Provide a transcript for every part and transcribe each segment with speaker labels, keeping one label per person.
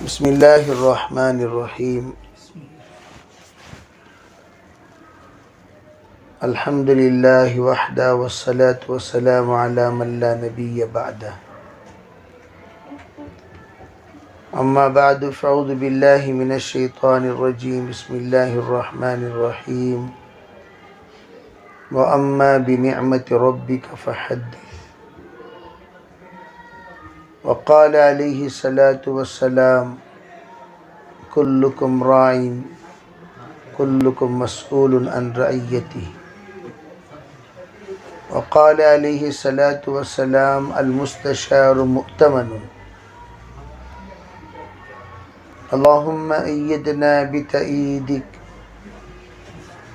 Speaker 1: بسم اللہ الرحمن الرحیم الحمد للہ وحدہ والصلاة والسلام علی من لا نبی بعدہ اما بعد فاعوذ باللہ من الشیطان الرجیم بسم اللہ الرحمن الرحیم واما بنعمت ربک فحدث وقال علیہ الصلاة والسلام کلکم راع کلکم مسئول عن رعیتہ وقال علیہ الصلاة والسلام المستشار مؤتمن اللہم ایدنا بتأییدک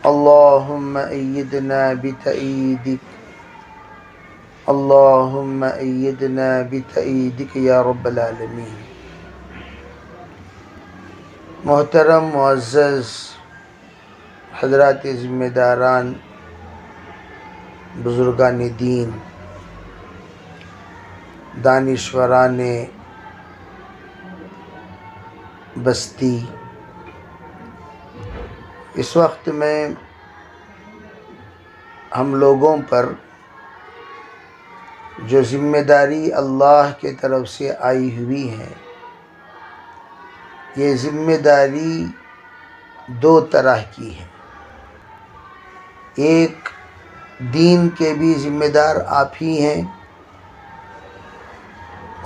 Speaker 1: اللہم ایدنا بتأییدک اللہم ایدنا بتأییدک یا رب العالمین۔ محترم معزز حضرات ذمہ داران، بزرگان دین، دانشوران بستی، اس وقت میں ہم لوگوں پر جو ذمہ داری اللہ کی طرف سے آئی ہوئی ہے، یہ ذمہ داری دو طرح کی ہے۔ ایک دین کے بھی ذمہ دار آپ ہی ہیں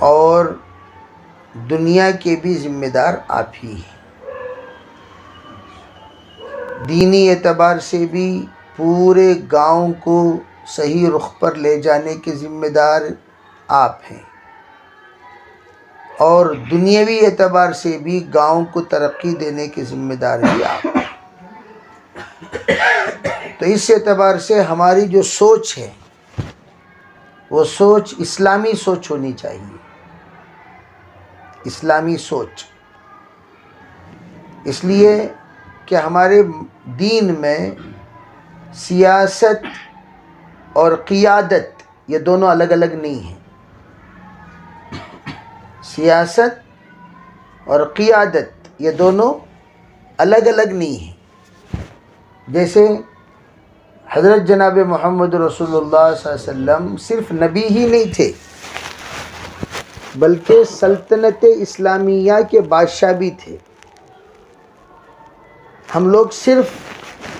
Speaker 1: اور دنیا کے بھی ذمہ دار آپ ہی ہیں۔ دینی اعتبار سے بھی پورے گاؤں کو صحیح رخ پر لے جانے کے ذمہ دار آپ ہیں، اور دنیاوی اعتبار سے بھی گاؤں کو ترقی دینے کے ذمہ دار بھی آپ ہیں۔ تو اس اعتبار سے ہماری جو سوچ ہے وہ سوچ اسلامی سوچ ہونی چاہیے، اسلامی سوچ، اس لیے کہ ہمارے دین میں سیاست اور قیادت یہ دونوں الگ الگ نہیں ہیں۔ سیاست اور قیادت یہ دونوں الگ الگ نہیں ہیں۔ جیسے حضرت جناب محمد رسول اللہ صلی اللہ علیہ وسلم صرف نبی ہی نہیں تھے بلکہ سلطنت اسلامیہ کے بادشاہ بھی تھے۔ ہم لوگ صرف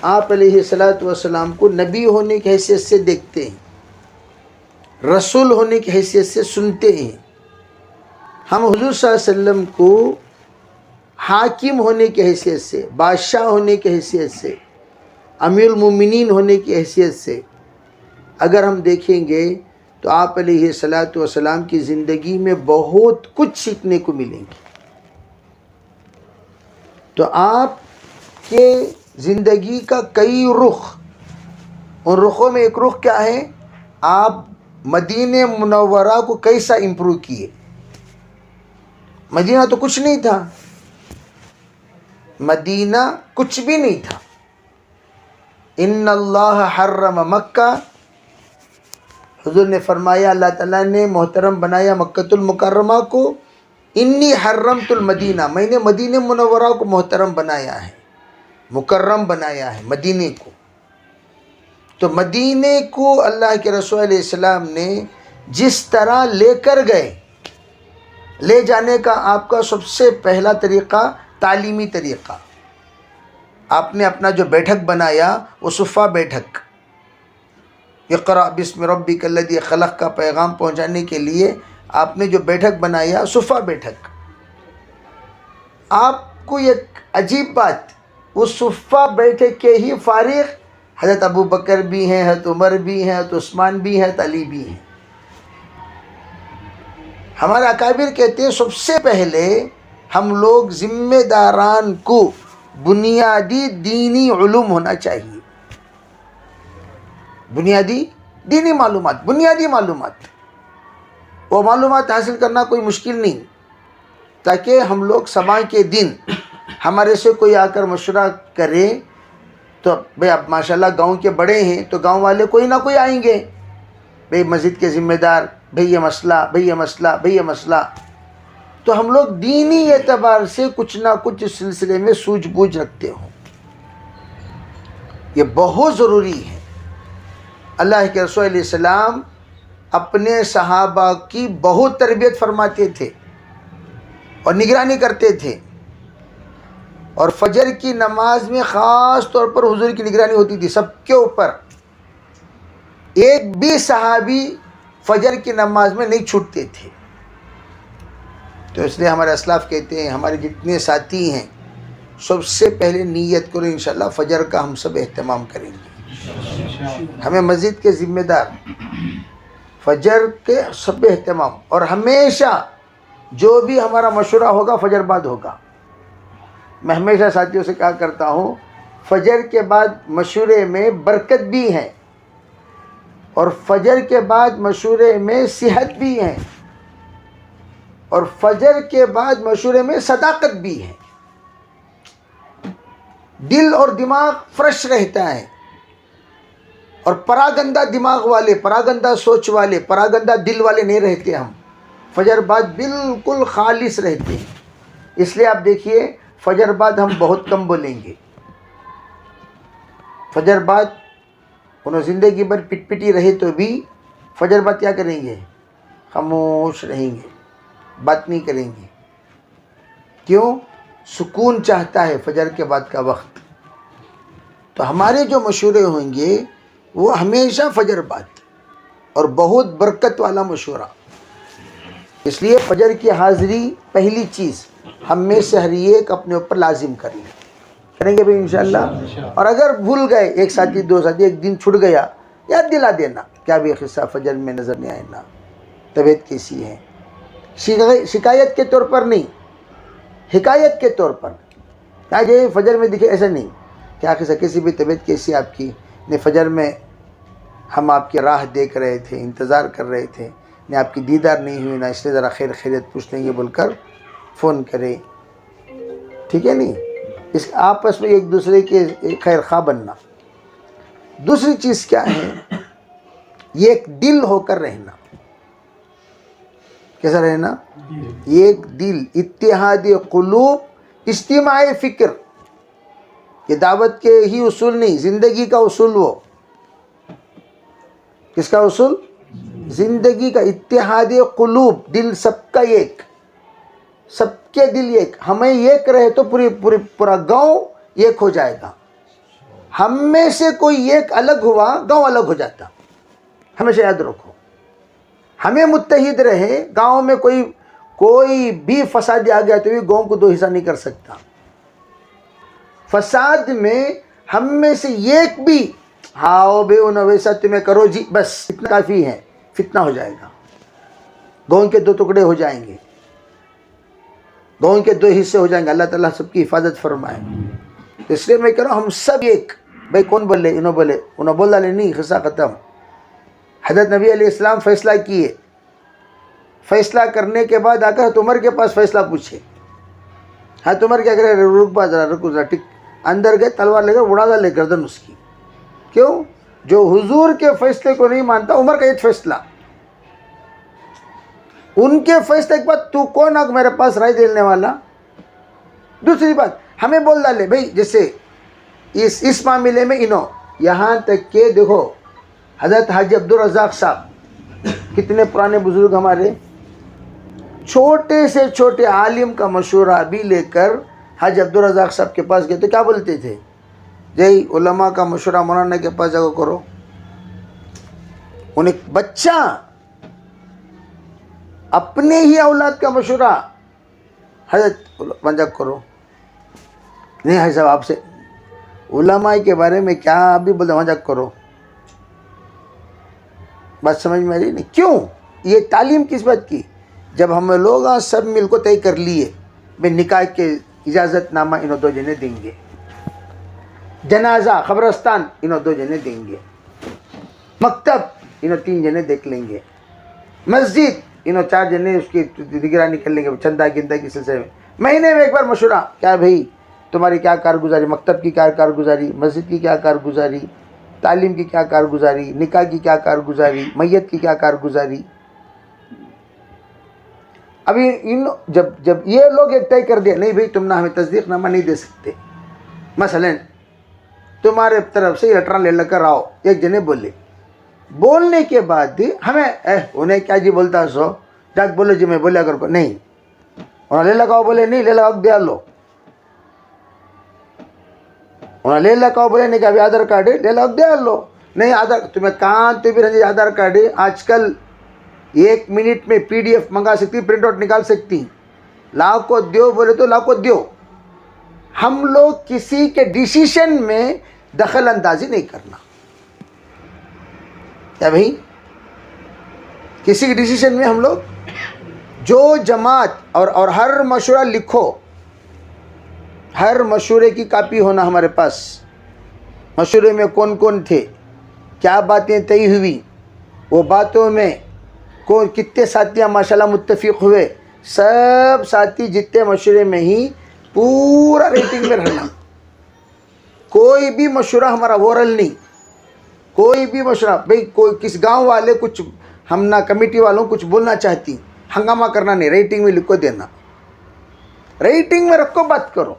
Speaker 1: آپ علیہ السلام کو نبی ہونے کی حیثیت سے دیکھتے ہیں، رسول ہونے کی حیثیت سے سنتے ہیں۔ ہم حضور صلی اللہ علیہ وسلم کو حاکم ہونے کی حیثیت سے، بادشاہ ہونے کی حیثیت سے، امیر المومنین ہونے کی حیثیت سے اگر ہم دیکھیں گے تو آپ علیہ السلام کی زندگی میں بہت کچھ سیکھنے کو ملیں گے۔ تو آپ کے زندگی کا کئی رخ، ان رخوں میں ایک رخ کیا ہے؟ آپ مدینہ منورہ کو کیسا امپروو کیے۔ مدینہ تو کچھ نہیں تھا، مدینہ کچھ بھی نہیں تھا۔ ان اللہ حرم مکہ، حضور نے فرمایا اللہ تعالیٰ نے محترم بنایا مکۃ المکرمہ کو، انی حرمت المدینہ، میں نے مدینہ منورہ کو محترم بنایا ہے، مکرم بنایا ہے مدینے کو۔ تو مدینے کو اللہ کے رسول علیہ السلام نے جس طرح لے کر گئے، لے جانے کا آپ کا سب سے پہلا طریقہ تعلیمی طریقہ، آپ نے اپنا جو بیٹھک بنایا وہ صفہ بیٹھک، اقرأ بسم ربک الذی خلق کا پیغام پہنچانے کے لیے آپ نے جو بیٹھک بنایا صفہ بیٹھک۔ آپ کو ایک عجیب بات، اس صفہ بیٹھک کے ہی فارغ حضرت ابو بکر بھی ہیں، حضرت عمر بھی ہیں، حضرت عثمان بھی ہیں، حضرت علی بھی ہیں۔ ہمارے اکابر کہتے ہیں سب سے پہلے ہم لوگ ذمہ داران کو بنیادی دینی علوم ہونا چاہیے، بنیادی دینی معلومات، بنیادی معلومات، وہ معلومات حاصل کرنا کوئی مشکل نہیں، تاکہ ہم لوگ صبح کے دن ہمارے سے کوئی آ کر مشورہ کرے تو بھئی اب ماشاءاللہ گاؤں کے بڑے ہیں تو گاؤں والے کوئی نہ کوئی آئیں گے، بھئی مسجد کے ذمہ دار، بھئی یہ مسئلہ، بھئی یہ مسئلہ، بھئی یہ مسئلہ۔ تو ہم لوگ دینی اعتبار سے کچھ نہ کچھ اس سلسلے میں سوجھ بوجھ رکھتے ہوں. یہ بہت ضروری ہے. اللہ کے رسول علیہ السلام اپنے صحابہ کی بہت تربیت فرماتے تھے اور نگرانی کرتے تھے، اور فجر کی نماز میں خاص طور پر حضور کی نگرانی ہوتی تھی سب کے اوپر. ایک بھی صحابی فجر کی نماز میں نہیں چھوٹتے تھے. تو اس لیے ہمارے اسلاف کہتے ہیں ہمارے جتنے ساتھی ہیں سب سے پہلے نیت کرو انشاءاللہ فجر کا ہم سب اہتمام کریں گے. ہمیں مسجد کے ذمہ دار فجر کے سب اہتمام، اور ہمیشہ جو بھی ہمارا مشورہ ہوگا فجر بعد ہوگا. میں ہمیشہ ساتھیوں سے کہا کرتا ہوں فجر کے بعد مشورے میں برکت بھی ہے، اور فجر کے بعد مشورے میں صحت بھی ہے، اور فجر کے بعد مشورے میں صداقت بھی ہے. دل اور دماغ فریش رہتا ہے، اور پراگندہ دماغ والے، پراگندہ سوچ والے، پراگندہ دل والے نہیں رہتے. ہم فجر بعد بالکل خالص رہتے ہیں. اس لیے آپ دیکھیے فجر بعد ہم بہت کم بولیں گے. فجر بعد انہوں زندگی بھر پٹ پٹی رہے تو بھی فجر بعد کیا کریں گے؟ خاموش رہیں گے، بات نہیں کریں گے. کیوں؟ سکون چاہتا ہے فجر کے بعد کا وقت. تو ہمارے جو مشورے ہوں گے وہ ہمیشہ فجر بعد، اور بہت برکت والا مشورہ. اس لیے فجر کی حاضری پہلی چیز ہم میں سے ہر ایک اپنے اوپر لازم کریں گے بھائی انشاءاللہ. اور اگر بھول گئے، ایک ساتھی دو ساتھی ایک دن چھوٹ گیا، یاد دلا دینا کیا بھی قصہ فجر میں نظر نہیں آئے نا، طبیعت کیسی ہے. شکایت کے طور پر نہیں، حکایت کے طور پر. کیا کہ فجر میں دکھے ایسا نہیں، کیا قصہ کسی بھی طبیعت کیسی آپ کی؟ نہیں، فجر میں ہم آپ کی راہ دیکھ رہے تھے، انتظار کر رہے تھے، نہیں آپ کی دیدار نہیں ہوئی نا، اس لیے ذرا خیر خیریت پوچھ لیں گے بول کر فون کرے. ٹھیک ہے نہیں؟ اس آپس میں ایک دوسرے کے خیر خواہ بننا. دوسری چیز کیا ہے؟ یہ ایک دل ہو کر رہنا. کیسا رہنا؟ ایک دل، اتحاد قلوب، اجتماع فکر. یہ دعوت کے ہی اصول نہیں، زندگی کا اصول. وہ کس کا اصول؟ زندگی کا. اتحاد قلوب، دل سب کا ایک، سب کے دل ایک. ہمیں ایک رہے تو پورا گاؤں ایک ہو جائے گا. ہم میں سے کوئی ایک الگ ہوا گاؤں الگ ہو جاتا. ہمیشہ یاد رکھو، ہمیں متحد رہے، گاؤں میں کوئی بھی فساد آ گیا تو بھی گاؤں کو دو حصہ نہیں کر سکتا. فساد میں ہم میں سے ایک بھی ہاؤ بے انہوں ویسا تمہیں کرو جی، بس اتنا کافی ہے، فتنہ ہو جائے گا. گاؤں کے دو ٹکڑے ہو جائیں گے، گاؤں کے دو حصے ہو جائیں گے. اللہ تعالیٰ سب کی حفاظت فرمائے. تو اس لیے میں کہہ رہا ہوں ہم سب ایک. بھائی کون بولے؟ انہوں بولے، انہوں بول ڈالے، نہیں، قصہ ختم. حضرت نبی علیہ السلام فیصلہ کیے، فیصلہ کرنے کے بعد آ کر حضرت عمر کے پاس فیصلہ پوچھے. حضرت عمر کیا کرے؟ رک با ذرا، رکو ذرا، ٹک. اندر گئے، تلوار لے کر اڑا ڈالے گردن اس کی. کیوں؟ جو حضور کے فیصلے کو نہیں مانتا، عمر کا ایک فیصلہ، ان کے فیصلے کے بعد تو کون آگ میرے پاس رائے دینے والا؟ دوسری بات ہمیں بول ڈالے بھائی، جیسے اس معاملے میں یہاں تک کہ دیکھو حضرت حاجی عبدالرزاق صاحب، کتنے پرانے بزرگ ہمارے، چھوٹے سے چھوٹے عالم کا مشورہ بھی لے کر حاجی عبدالرزاق صاحب کے پاس گئے تو کیا بولتے تھے؟ جی علماء کا مشورہ مولانا کے پاس جاؤ کرو. انہیں بچہ اپنے ہی اولاد کا مشورہ حضرت مذاق کرو. نہیں حضرت صاحب آپ سے علماء کے بارے میں کیا آپ بھی بولتے مذاق کرو. بات سمجھ میں آ رہی نہیں؟ کیوں؟ یہ تعلیم کس بات کی؟ جب ہم لوگ سب مل کو طے کر لیے میں نکاح کے اجازت نامہ انہوں دو جنے دیں گے، جنازہ قبرستان انہوں دو جنے دیں گے، مکتب انہوں 3 جنے دیکھ لیں گے، مسجد انہوں 4 جنے اس کی نگرانی کر لیں گے، چندہ گندہ کے سلسلے میں. مہینے میں ایک بار مشورہ، کیا بھائی تمہاری کیا کارگزاری، مکتب کی کیا کارگزاری، مسجد کی کیا کارگزاری، تعلیم کی کیا کارگزاری، نکاح کی کیا کارگزاری، میت کی کیا کارگزاری. ابھی جب یہ لوگ ایک طے کر دیا نہیں بھائی تم نہ ہمیں تصدیق نامہ نہیں دے سکتے، مثلا تمہارے طرف سے یہ لیٹر لے کر آؤ، ایک جنے بولنے کے بعد ہمیں انہیں کیا جی بولتا سو جاک بولو جی میں بولے اگر کو نہیں انہیں لے لگاؤ، بولے نہیں لے لگاؤ دیا لو، انہیں لے لگاؤ بولے نہیں کہ ابھی آدھار کارڈ ہے لے لگاؤ دیا لو، نہیں آدھار تمہیں کہاں تو بھی رہے آدھار کارڈ ہے، آج کل 1 منٹ میں PDF منگا سکتی، پرنٹ آؤٹ نکال سکتی، لاؤ کو دیو بولے تو لاؤ کو دیو۔ ہم لوگ کسی کے ڈیسیشن میں دخل اندازی نہیں کرنا، کیا بھائی کسی کے ڈیسیشن میں ہم لوگ جو جماعت اور ہر مشورہ لکھو، ہر مشورے کی کاپی ہونا ہمارے پاس، مشورے میں کون کون تھے، کیا باتیں طے ہوئی، وہ باتوں میں کتنے ساتھیاں ماشاءاللہ متفق ہوئے، سب ساتھی جتنے مشورے میں ہی پورا ریٹنگ میں رہنا، کوئی بھی مشورہ ہمارا وورل نہیں، کوئی بھی مشورہ بھئی کوئی کس گاؤں والے کچھ ہم نہ کمیٹی والوں کچھ بولنا چاہتی، ہنگامہ کرنا نہیں، ریٹنگ میں لکھو دینا، ریٹنگ میں رکھو بات کرو۔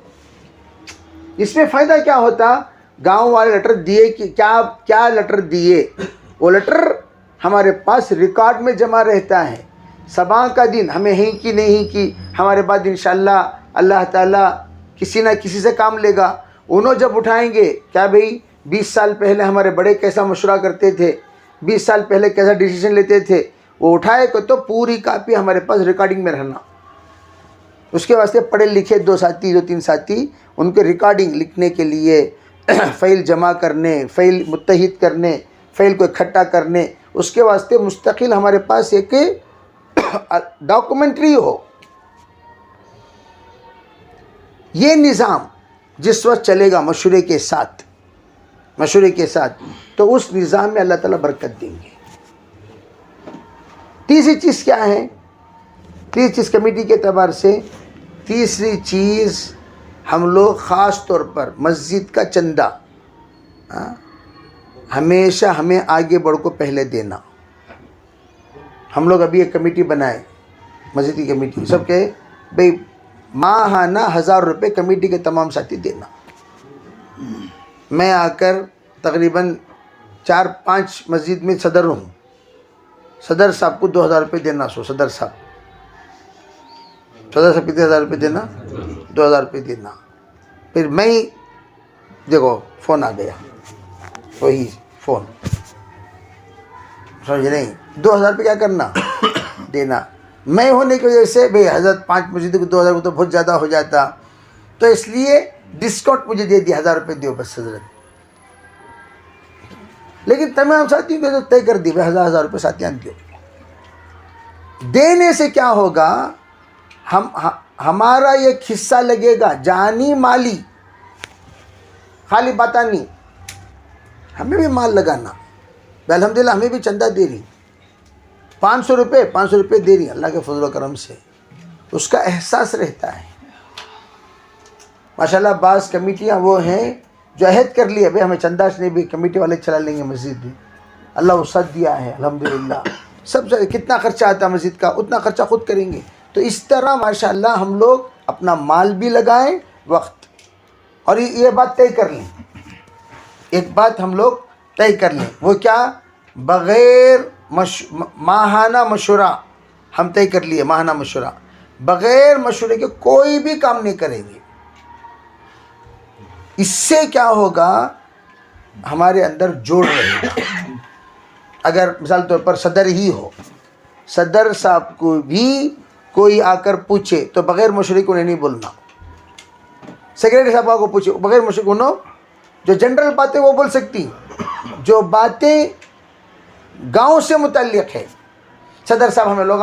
Speaker 1: اس میں فائدہ کیا ہوتا، گاؤں والے لیٹر دیے کہ کیا لیٹر دیے، وہ لیٹر ہمارے پاس ریکارڈ میں جمع رہتا ہے، صبح کا دن ہمیں ہیں کی نہیں کی، ہمارے بعد انشاءاللہ اللہ تعالیٰ کسی نہ کسی سے کام لے گا، انہوں جب اٹھائیں گے کیا بھئی 20 سال پہلے ہمارے بڑے کیسا مشورہ کرتے تھے، 20 سال پہلے کیسا ڈیسیشن لیتے تھے، وہ اٹھائے کو تو پوری کاپی ہمارے پاس ریکارڈنگ میں رہنا۔ اس کے واسطے پڑھے لکھے 2-3 ساتھی ان کے ریکارڈنگ لکھنے کے لیے، فائل جمع کرنے، فائل متحد کرنے، فائل کو اکٹھا کرنے، اس کے واسطے مستقل ہمارے پاس ایک ڈاکومنٹری ہو۔ یہ نظام جس وقت چلے گا مشورے کے ساتھ تو اس نظام میں اللہ تعالیٰ برکت دیں گے۔ تیسری چیز کیا ہے، تیسری چیز کمیٹی کے اعتبار سے، تیسری چیز ہم لوگ خاص طور پر مسجد کا چندہ ہمیشہ ہمیں آگے بڑھ کو پہلے دینا۔ ہم لوگ ابھی ایک کمیٹی بنائے، مسجد کی کمیٹی، سب کے بھئی ماہانہ 1000 روپے کمیٹی کے تمام ساتھی دینا۔ میں آ کر تقریباً 4-5 مسجد میں صدر ہوں، صدر صاحب کو 2000 روپے دینا، صدر صاحب کتنے 1000 روپے دینا، 2000 روپے دینا۔ پھر میں دیکھو فون آ گیا، وہی فون سمجھ نہیں، 2000 روپے کیا کرنا دینا۔ میں ہونے کی وجہ سے بھئی حضرت 5 مسجد کو 2000 کو تو بہت زیادہ ہو جاتا، تو اس لیے ڈسکاؤنٹ مجھے دے دیا، 1000 روپے دیو بس حضرت۔ لیکن تمام ساتھی کو طے کر دی بھائی 1000 روپے ساتھیاں دیو۔ دینے سے کیا ہوگا، ہمارا ایک حصہ لگے گا جانی مالی، خالی باتاں نہیں، ہمیں بھی مال لگانا۔ الحمدللہ ہمیں بھی چندہ دے رہی، 500 روپے دے رہی اللہ کے فضل و کرم سے، اس کا احساس رہتا ہے۔ ماشاءاللہ بعض کمیٹیاں وہ ہیں جو عہد کر لی، ابھی ہمیں چندہ نہیں بھی کمیٹی والے چلا لیں گے مسجد بھی، اللہ وسعت دیا ہے الحمدللہ، سب سے کتنا خرچہ آتا ہے مسجد کا اتنا خرچہ خود کریں گے۔ تو اس طرح ماشاءاللہ ہم لوگ اپنا مال بھی لگائیں، وقت، اور یہ بات طے کر لیں، ایک بات ہم لوگ طے کر لیں، وہ کیا، بغیر ماہانہ مشورہ ہم طے کر لیے، ماہانہ مشورہ بغیر مشورے کے کوئی بھی کام نہیں کریں گے۔ اس سے کیا ہوگا، ہمارے اندر جوڑ رہے گا۔ اگر مثال طور پر صدر ہی ہو، صدر صاحب کو بھی کوئی آ کر پوچھے تو بغیر مشورے کو نہیں بولنا، سیکریٹری صاحب کو پوچھے بغیر مشورے کو، جو جنرل باتیں وہ بول سکتی، جو باتیں گاؤں سے متعلق ہے، صدر صاحب ہمیں لوگ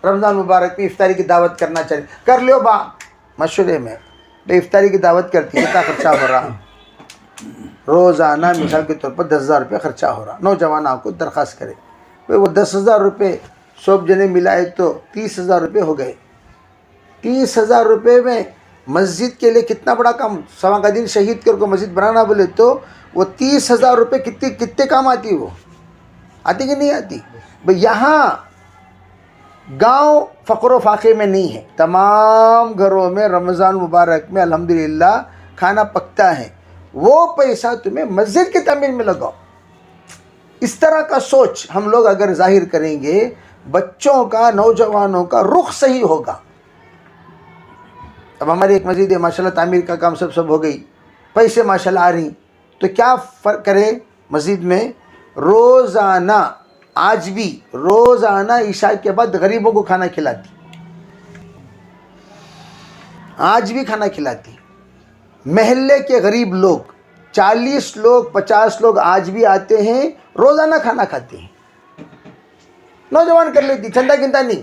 Speaker 1: رمضان مبارک میں افطاری کی دعوت کرنا چاہیے، کر لیو با مشورے میں، بے افطاری کی دعوت کرتی ہے، کتنا خرچہ ہو رہا، روزانہ مثال کے طور پر 10,000 روپے خرچہ ہو رہا، نوجوان آپ کو درخواست کرے، وہ 10,000 روپے 100 جنے ملائے تو 30,000 روپے ہو گئے۔ 30,000 روپے میں مسجد کے لیے کتنا بڑا کام، سوا کا دن شہید کر کو مسجد بنانا بولے تو وہ 30,000 روپے کتنے کام آتی، وہ آتی کہ نہیں آتی؟ بھئی گاؤں فقر و فاقے میں نہیں ہے، تمام گھروں میں رمضان مبارک میں الحمدللہ کھانا پکتا ہے، وہ پیسہ تمہیں مسجد کی تعمیر میں لگاؤ۔ اس طرح کا سوچ ہم لوگ اگر ظاہر کریں گے، بچوں کا، نوجوانوں کا رخ صحیح ہوگا۔ اب ہماری ایک مسجد ہے ماشاءاللہ، تعمیر کا کام سب ہو گئی، پیسے ماشاءاللہ آ رہی، تو کیا فرق کرے مسجد میں؟ روزانہ، آج بھی روزانہ عشاء کے بعد غریبوں کو کھانا کھلاتی، آج بھی کھانا کھلاتی۔ محلے کے غریب لوگ 40 لوگ 50 لوگ آج بھی آتے ہیں، روزانہ کھانا کھاتے ہیں۔ نوجوان کر لیتی، چندہ گنتا نہیں،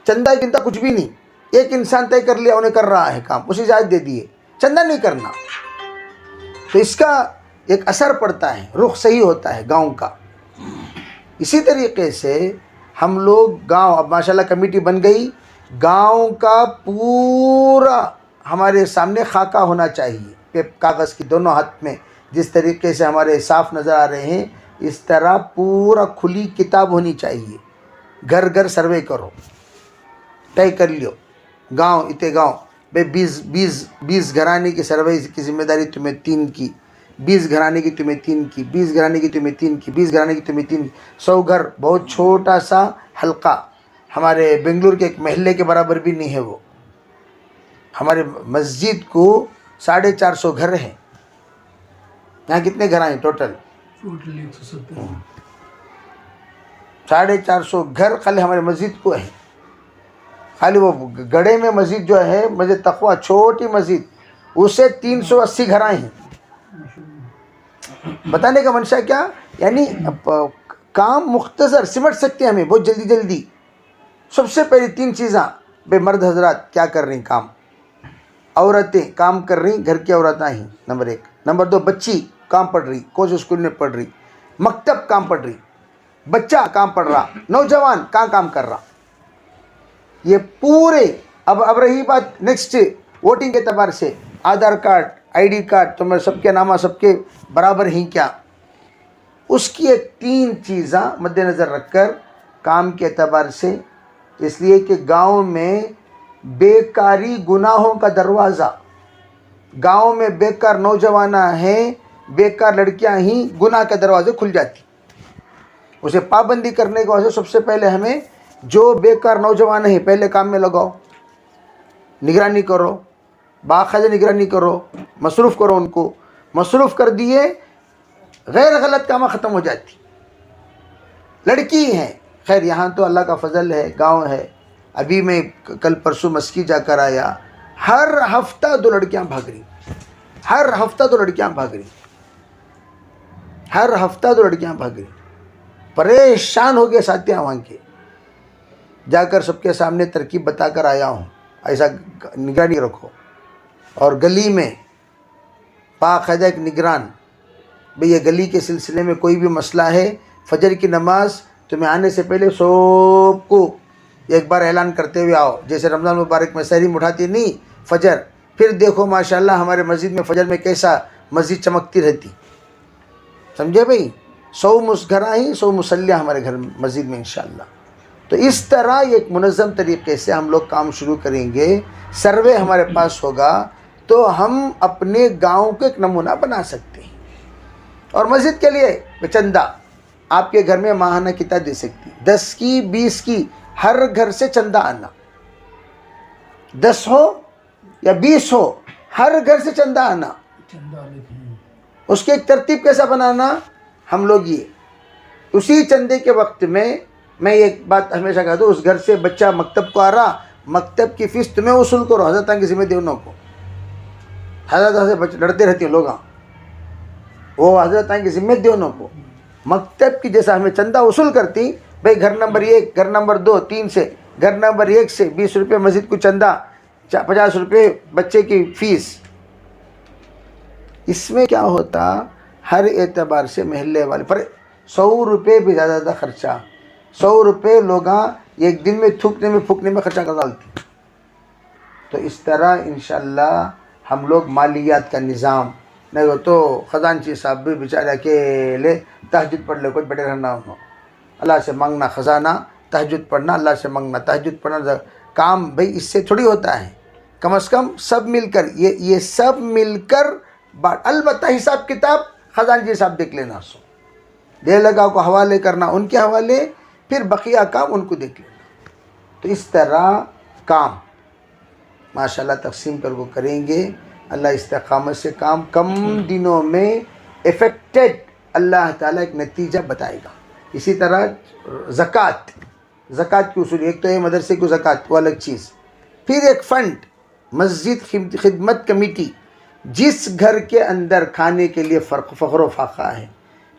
Speaker 1: چندہ گنتا کچھ بھی نہیں، ایک انسان طے کر لیا، انہیں کر رہا ہے کام، اسے اجازت دے دیے، چندہ نہیں کرنا۔ تو اس کا ایک اثر پڑتا ہے، رخ صحیح ہوتا ہے گاؤں کا۔ اسی طریقے سے ہم لوگ گاؤں، اب ماشاءاللہ کمیٹی بن گئی، گاؤں کا پورا ہمارے سامنے خاکہ ہونا چاہیے، کاغذ کی دونوں ہاتھ میں، جس طریقے سے ہمارے صاف نظر آ رہے ہیں اس طرح پورا کھلی کتاب ہونی چاہیے۔ گھر گھر سروے کرو، طے کر لیو، گاؤں اتے گاؤں بھائی 20 گھرانے کی سروے کی ذمہ داری تمہیں 3 کی، 20 گھرانے کی تمہیں 3 کی، 20 گھرانے کی تمہیں 3 کی، 20 گھرانے کی تمہیں 3 کی، 100 گھر، بہت چھوٹا سا حلقہ، ہمارے بنگلور کے ایک محلے کے برابر بھی نہیں ہے وہ۔ ہمارے مسجد کو 450 گھر ہیں، یہاں کتنے گھر ہیں ٹوٹل؟ 450 گھر خالی ہمارے مسجد کو ہے، خالی وہ گڑھے میں مسجد جو ہے، مسجد تقویٰ، چھوٹی مسجد، اسے 380 گھر ہیں۔ بتانے کا منشا کیا؟ یعنی کام مختصر سمٹ سکتے ہیں ہمیں بہت جلدی جلدی۔ سب سے پہلی 3 چیزیں، بے مرد حضرات کیا کر رہی کام، عورتیں کام کر رہی، گھر کی عورتیں ہی نمبر 1، نمبر 2 بچی کام پڑھ رہی، کوچ اسکول میں پڑھ رہی، مکتب کام پڑھ رہی، بچہ کام پڑھ رہا، نوجوان کام کر رہا، یہ پورے۔ اب رہی بات نیکسٹ ووٹنگ کے اعتبار سے، آدھار کارڈ، ID کارڈ، تو میں سب کے نامہ سب کے برابر ہی کیا، اس کی ایک 3 چیزیں مد نظر رکھ کر کام کے اعتبار سے، اس لیے کہ گاؤں میں بیکاری گناہوں کا دروازہ، گاؤں میں بیکار نوجوان ہیں، بیکار لڑکیاں ہی گناہ کے دروازے کھل جاتی۔ اسے پابندی کرنے کے واسطے سب سے پہلے ہمیں جو بیکار نوجوان ہیں پہلے کام میں لگاؤ، نگرانی کرو، باقاعدہ نگرانی کرو، مصروف کرو، ان کو مصروف کر دیے، غیر غلط کامہ ختم ہو جاتی۔ لڑکی ہیں، خیر یہاں تو اللہ کا فضل ہے، گاؤں ہے، ابھی میں کل پرسوں مسکی جا کر آیا، ہر ہفتہ 2 لڑکیاں بھاگ رہی، ہر ہفتہ 2 لڑکیاں بھاگ رہی، ہر ہفتہ 2 لڑکیاں بھاگ رہی۔ پریشان ہو گئے ساتھیاں وہاں کے، جا کر سب کے سامنے ترکیب بتا کر آیا ہوں، ایسا نگرانی رکھو۔ اور گلی میں باقاعدہ ایک نگران، بھئی یہ گلی کے سلسلے میں کوئی بھی مسئلہ ہے، فجر کی نماز تمہیں آنے سے پہلے سب کو ایک بار اعلان کرتے ہوئے آؤ، جیسے رمضان مبارک میں سحری اٹھاتی نہیں فجر، پھر دیکھو ماشاءاللہ ہمارے مسجد میں فجر میں کیسا مسجد چمکتی رہتی، سمجھے بھئی؟ 100 گھر ہی 100 مصلیاں ہمارے گھر مسجد میں انشاءاللہ۔ تو اس طرح ایک منظم طریقے سے ہم لوگ کام شروع کریں گے، سروے ہمارے پاس ہوگا تو ہم اپنے گاؤں کو ایک نمونہ بنا سکتے ہیں۔ اور مسجد کے لیے چندہ آپ کے گھر میں ماہانہ کتاب دے سکتی، 10 کی 20 کی، ہر گھر سے چندہ آنا، 10 ہو یا 20 ہو، ہر گھر سے چندہ آنا۔ اس کی ایک ترتیب کیسا بنانا، ہم لوگ یہ اسی چندے کے وقت میں ایک بات ہمیشہ کہتا ہوں، اس گھر سے بچہ مکتب کو آ رہا، مکتب کی فیس تمہیں وصول کرو، حضرت کی ذمہ دیونوں کو، حضرت سے بچے لڑتے رہتے ہیں لوگ، وہ حضرت کی ذمہ دیونوں کو مکتب کی جیسا ہمیں چندہ وصول کرتی، بھئی گھر نمبر 1 گھر نمبر 2 3 سے، گھر نمبر 1 سے 20 روپے مسجد کو چندہ، 50 روپے بچے کی فیس۔ اس میں کیا ہوتا، ہر اعتبار سے محلے والے پر 100 روپے بھی زیادہ خرچہ، 100 روپے لوگاں ایک دن میں تھوکنے میں پھونکنے میں خرچہ کر ڈالتے۔ تو اس طرح انشاءاللہ ہم لوگ مالیات کا نظام، نہیں ہو تو خزانچی صاحب بھی بیچارے اکیلے تہجد پڑھ لے، کچھ بیٹھے رہنا، اللہ سے مانگنا خزانہ، تہجد پڑھنا، اللہ سے منگنا، تہجد پڑھنا کام بھائی اس سے تھوڑی ہوتا ہے، کم از کم سب مل کر یہ سب مل کر البتہ حساب کتاب خزانچی صاحب دیکھ لینا، 1.5 لاکھ کو حوالے کرنا ان کے حوالے، پھر بقیہ کام ان کو دیکھ لینا. تو اس طرح کام ماشاءاللہ تقسیم کر وہ کریں گے. اللہ استقامت سے کام کم دنوں میں افیکٹڈ اللہ تعالیٰ ایک نتیجہ بتائے گا. اسی طرح زکوٰۃ کی اصول، ایک تو ہے مدرسے کو زکوٰۃ، وہ الگ چیز. پھر ایک فنڈ مسجد خدمت کمیٹی، جس گھر کے اندر کھانے کے لیے فقر و فاقہ ہے،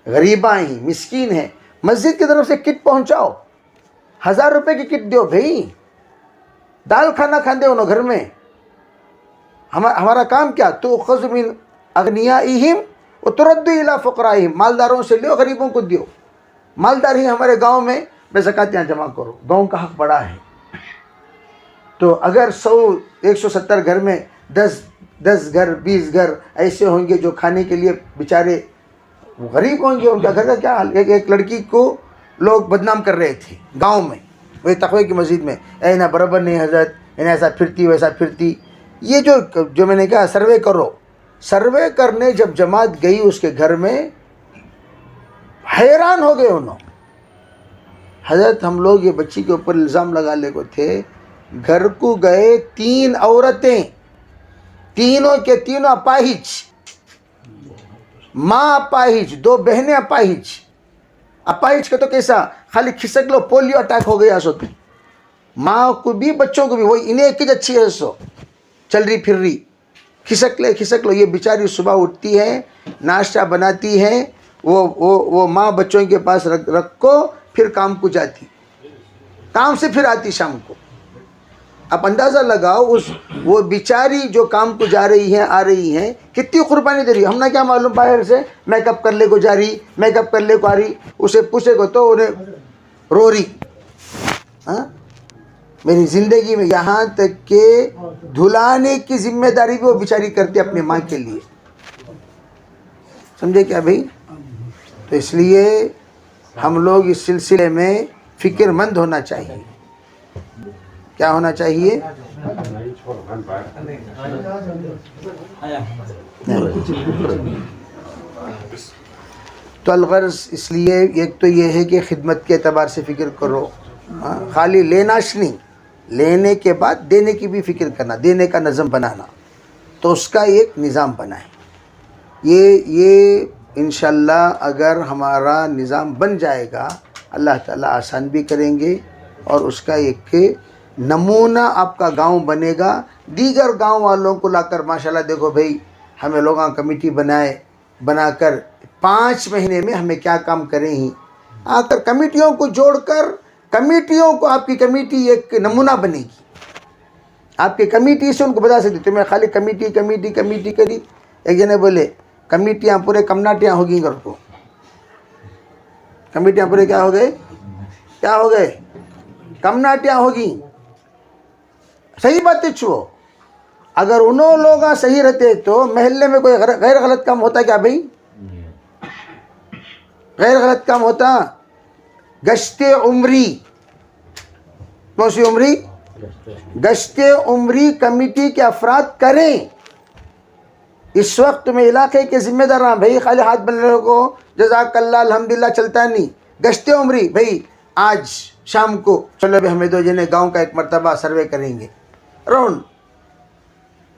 Speaker 1: غریباں ہیں، مسکین ہیں، مسجد کی طرف سے کٹ پہنچاؤ. 1000 روپے کی کٹ دیو بھائی، دال کھانا کھاندے انہوں گھر میں. ہمارا کام کیا؟ تؤخذ من اغنیائہم وترد الی فقرائہم، مالداروں سے لو غریبوں کو دیو. مالدار ہی ہمارے گاؤں میں زکوٰۃ یہاں جمع کرو، گاؤں کا حق بڑا ہے. تو اگر 170 گھر میں 10 گھر 20 گھر ایسے ہوں گے جو کھانے کے لیے بیچارے غریب ہوں گے، ان کا گھر کا کیا حال. ایک لڑکی کو لوگ بدنام کر رہے تھے گاؤں میں، وہی تقوی کی مسجد میں، اے نہ برابر نہیں حضرت، انہیں ایسا پھرتی ویسا پھرتی. یہ جو میں نے کہا سروے کرو، سروے کرنے جب جماعت گئی اس کے گھر میں، حیران ہو گئے انہوں. حضرت ہم لوگ یہ بچی کے اوپر الزام لگا لے کو تھے. گھر کو گئے 3 عورتیں، تینوں کے تینوں اپاہج، ماں اپاہج، 2 بہنیں اپاہج. اپاہج کا تو کیسا، خالی کھسک لو پولیو اٹیک ہو گیا سو تو ماں کو بھی بچوں کو بھی، وہی انہیں ایک ہی اچھی ہے، سو چل رہی پھر رہی، کھسک لو. یہ بیچاری صبح اٹھتی ہے، ناشتہ بناتی ہے، وہ ماں بچوں کے پاس رکھ کو پھر کام کو جاتی، کام سے پھر آتی شام کو. اب اندازہ لگاؤ وہ بیچاری جو کام کو جا رہی ہیں آ رہی ہیں کتنی قربانی دے رہی ہے. ہم نے کیا معلوم باہر سے میک اپ کر لے کو جا رہی، میک اپ کر لے کو آ رہی، اسے پوچھے کو تو انہیں رو رہی. میری زندگی میں یہاں تک کہ دھلانے کی ذمہ داری بھی وہ بیچاری کرتی اپنی ماں کے لیے. سمجھے کیا بھائی؟ تو اس لیے ہم لوگ اس سلسلے میں فکر مند ہونا چاہیے. کیا ہونا چاہیے؟ تو الغرض اس لیے ایک تو یہ ہے کہ خدمت کے اعتبار سے فکر کرو، خالی لینا نہیں، لینے کے بعد دینے کی بھی فکر کرنا، دینے کا نظم بنانا. تو اس کا ایک نظام بنائیں. یہ انشاءاللہ اگر ہمارا نظام بن جائے گا اللہ تعالیٰ آسان بھی کریں گے، اور اس کا ایک نمونہ آپ کا گاؤں بنے گا. دیگر گاؤں والوں کو لا کر ماشاءاللہ دیکھو بھائی ہمیں لوگاں کمیٹی بنا کر 5 مہینے میں ہمیں کیا کام کریں ہی. آ کر کمیٹیوں کو جوڑ کر، کمیٹیوں کو آپ کی کمیٹی ایک نمونہ بنے گی. آپ کی کمیٹی سے ان کو بتا سکتی تمہیں خالی کمیٹی کری. ایک جنے بولے کمیٹیاں پورے کمناٹیاں ہوگی گھر کو. کمیٹیاں پورے کیا ہو گئے کمناٹیاں ہوگی. صحیح بات ہے چھو. اگر انہوں لوگ صحیح رہتے تو محلے میں کوئی غیر غلط کام ہوتا کیا بھائی؟ غیر غلط کام ہوتا. گشت عمری، کون سی عمری؟ گشت عمری کمیٹی کے افراد کریں. اس وقت میں علاقے کے ذمہ دار ہوں بھائی، خالی ہاتھ بننے کو جزاک اللہ الحمدللہ چلتا نہیں. گشت عمری بھائی آج شام کو چلو بھی ہمیں 2 جنے گاؤں کا ایک مرتبہ سروے کریں گے. راؤنڈ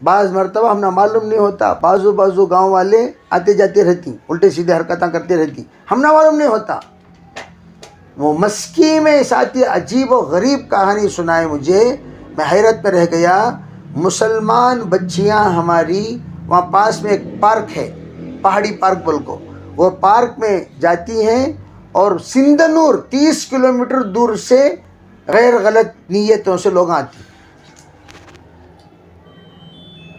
Speaker 1: بعض مرتبہ ہمیں معلوم نہیں ہوتا، بازو گاؤں والے آتے جاتے رہتی، الٹے سیدھے حرکتیں کرتے رہتی، ہمیں معلوم نہیں ہوتا. وہ مسکی میں ساتھی عجیب و غریب کہانی سنائے مجھے، میں حیرت میں رہ گیا. مسلمان بچیاں ہماری، وہاں پاس میں ایک پارک ہے، پہاڑی پارک بول کو، وہ پارک میں جاتی ہیں اور سندنور 30 کلومیٹر دور سے غیر غلط نیتوں سے لوگ آتے.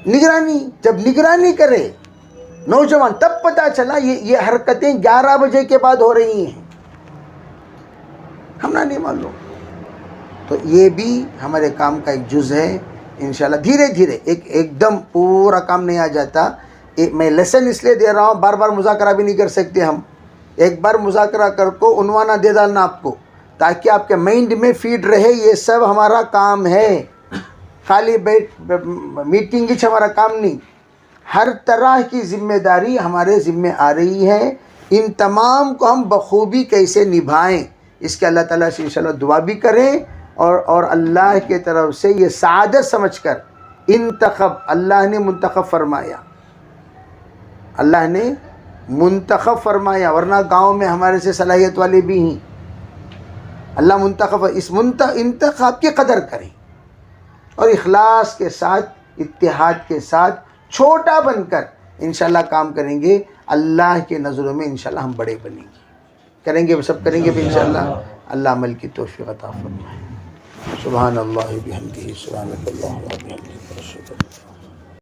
Speaker 1: نگرانی، جب نگرانی کرے نوجوان تب پتہ چلا یہ حرکتیں 11 بجے کے بعد ہو رہی ہیں، ہمیں نہیں معلوم. تو یہ بھی ہمارے کام کا ایک جز ہے. انشاءاللہ دھیرے دھیرے، ایک دم پورا کام نہیں آ جاتا. میں لیسن اس لیے دے رہا ہوں، بار بار مذاکرہ بھی نہیں کر سکتے ہم. ایک بار مذاکرہ کر کو عنوانہ دے ڈالنا آپ کو، تاکہ آپ کے مائنڈ میں فیڈ رہے یہ سب ہمارا کام ہے، خالی میٹنگ ہی ہمارا کام نہیں، ہر طرح کی ذمہ داری ہمارے ذمہ آ رہی ہے، ان تمام کو ہم بخوبی کیسے نبھائیں اس کے اللہ تعالیٰ سے انشاءاللہ دعا بھی کریں، اور اللہ کے طرف سے یہ سعادت سمجھ کر انتخب، اللہ نے منتخب فرمایا، اللہ نے منتخب فرمایا، ورنہ گاؤں میں ہمارے سے صلاحیت والے بھی ہیں، اللہ منتخب، اس انتخاب کی قدر کریں اور اخلاص کے ساتھ، اتحاد کے ساتھ، چھوٹا بن کر انشاءاللہ کام کریں گے، اللہ کے نظروں میں انشاءاللہ ہم بڑے بنیں گے، کریں گے، سب کریں گے انشاءاللہ۔ اللہ عمل کی توفیق عطا فرمائے۔ سبحان اللہ بحمدہ، سبحانک اللہم و بحمدک، اشہد ان لا الہ الا انت۔